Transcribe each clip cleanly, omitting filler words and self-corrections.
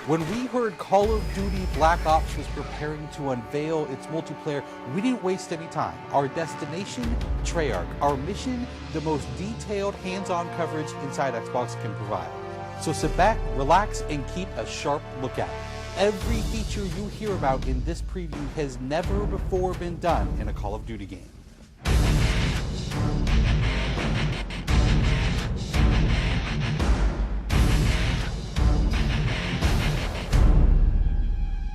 When we heard Call of Duty Black Ops was preparing to unveil its multiplayer, we didn't waste any time. Our destination, Treyarch. Our mission, the most detailed hands-on coverage inside Xbox can provide. So sit back, relax, and keep a sharp lookout. Every feature you hear about in this preview has never before been done in a Call of Duty game.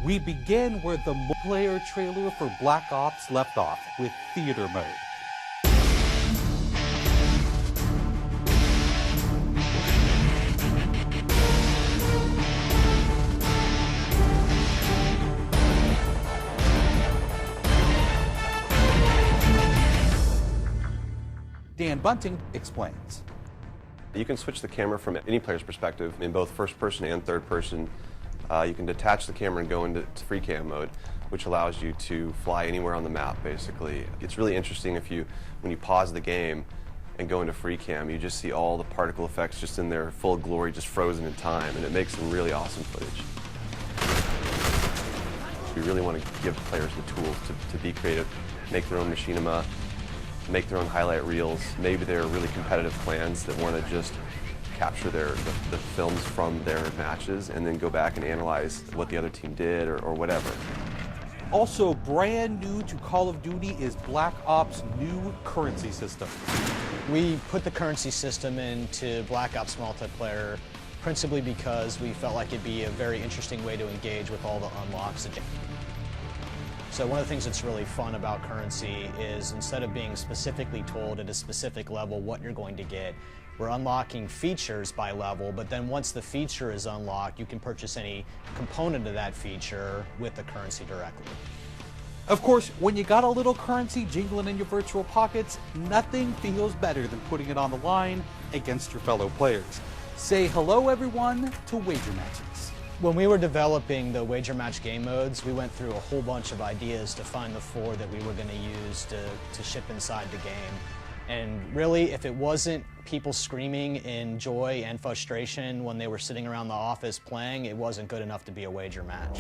We begin where the multiplayer trailer for Black Ops left off, with theater mode. Dan Bunting explains. You can switch the camera from any player's perspective in both first person and third person. You can detach the camera and go into free cam mode, which allows you to fly anywhere on the map, basically. It's really interesting when you pause the game and go into free cam, you just see all the particle effects just in their full glory, just frozen in time, and it makes some really awesome footage. We really want to give players the tools to be creative, make their own machinima, make their own highlight reels. Maybe they're really competitive clans that want to just capture the films from their matches and then go back and analyze what the other team did or whatever. Also brand new to Call of Duty is Black Ops' new currency system. We put the currency system into Black Ops multiplayer principally because we felt like it'd be a very interesting way to engage with all the unlocks. So one of the things that's really fun about currency is instead of being specifically told at a specific level what you're going to get, we're unlocking features by level, but then once the feature is unlocked, you can purchase any component of that feature with the currency directly. Of course, when you got a little currency jingling in your virtual pockets, nothing feels better than putting it on the line against your fellow players. Say hello, everyone, to wager matches. When we were developing the wager match game modes, we went through a whole bunch of ideas to find the 4 that we were going to use to ship inside the game. And really, if it wasn't people screaming in joy and frustration when they were sitting around the office playing, it wasn't good enough to be a wager match.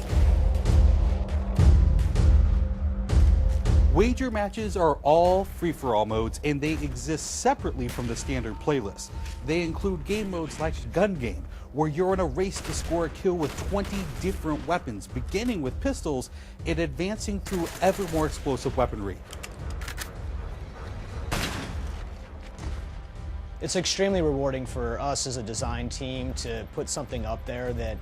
Wager matches are all free-for-all modes, and they exist separately from the standard playlist. They include game modes like Gun Game, where you're in a race to score a kill with 20 different weapons, beginning with pistols and advancing through ever more explosive weaponry. It's extremely rewarding for us as a design team to put something up there that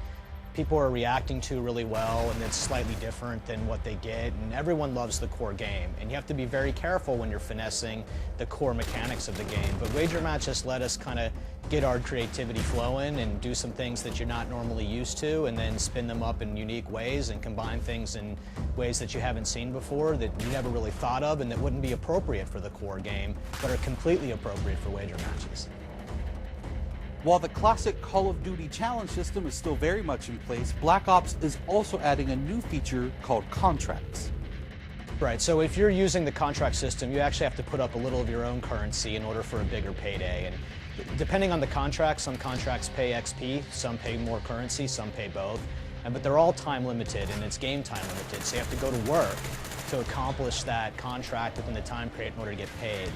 people are reacting to really well and that's slightly different than what they get, and everyone loves the core game. And you have to be very careful when you're finessing the core mechanics of the game. But wager matches let us kind of get our creativity flowing and do some things that you're not normally used to, and then spin them up in unique ways and combine things in ways that you haven't seen before that you never really thought of and that wouldn't be appropriate for the core game, but are completely appropriate for wager matches. While the classic Call of Duty challenge system is still very much in place, Black Ops is also adding a new feature called contracts. Right, so if you're using the contract system, you actually have to put up a little of your own currency in order for a bigger payday. And depending on the contract, some contracts pay XP, some pay more currency, some pay both. But they're all time limited, and it's game time limited, so you have to go to work to accomplish that contract within the time period in order to get paid.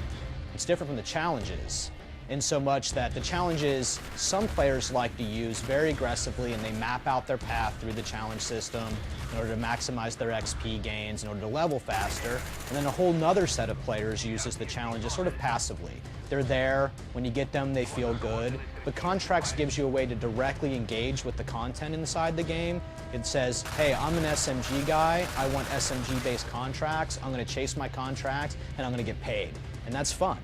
It's different from the challenges, in so much that the challenges some players like to use very aggressively, and they map out their path through the challenge system in order to maximize their XP gains, in order to level faster. And then a whole nother set of players uses the challenges sort of passively. They're there, when you get them they feel good, but contracts gives you a way to directly engage with the content inside the game. It says, hey, I'm an SMG guy, I want SMG based contracts, I'm going to chase my contracts and I'm going to get paid. And that's fun.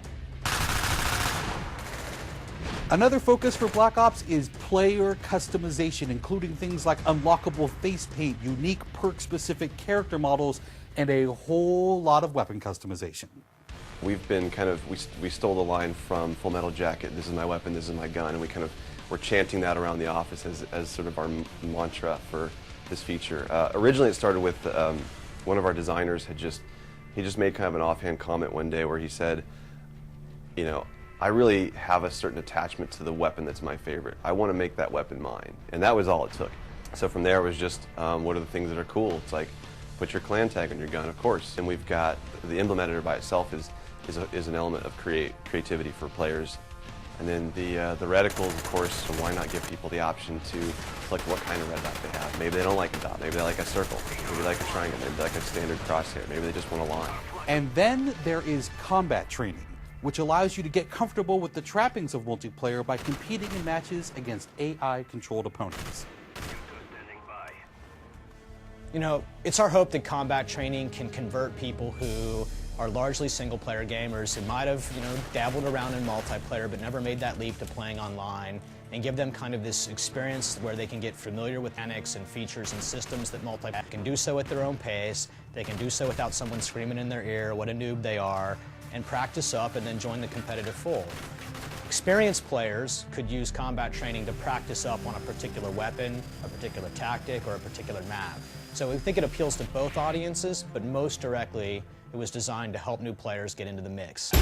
Another focus for Black Ops is player customization, including things like unlockable face paint, unique perk-specific character models, and a whole lot of weapon customization. We've been we stole the line from Full Metal Jacket, this is my weapon, this is my gun, and we're chanting that around the office as sort of our mantra for this feature. Originally it started with one of our designers he just made kind of an offhand comment one day where he said, you know, I really have a certain attachment to the weapon that's my favorite. I want to make that weapon mine. And that was all it took. So from there it was just, what are the things that are cool? It's like, put your clan tag on your gun, of course. And we've got, the emblem editor by itself is an element of creativity for players. And then the reticles, of course, so why not give people the option to select what kind of red dot they have. Maybe they don't like a dot, maybe they like a circle, maybe they like a triangle, maybe they like a standard crosshair, maybe they just want a line. And then there is combat training, which allows you to get comfortable with the trappings of multiplayer by competing in matches against AI-controlled opponents. You know, it's our hope that combat training can convert people who are largely single-player gamers who might have, dabbled around in multiplayer but never made that leap to playing online, and give them kind of this experience where they can get familiar with mechanics and features and systems that multiplayer can do so at their own pace. They can do so without someone screaming in their ear what a noob they are, and practice up and then join the competitive fold. Experienced players could use combat training to practice up on a particular weapon, a particular tactic, or a particular map. So we think it appeals to both audiences, but most directly, it was designed to help new players get into the mix.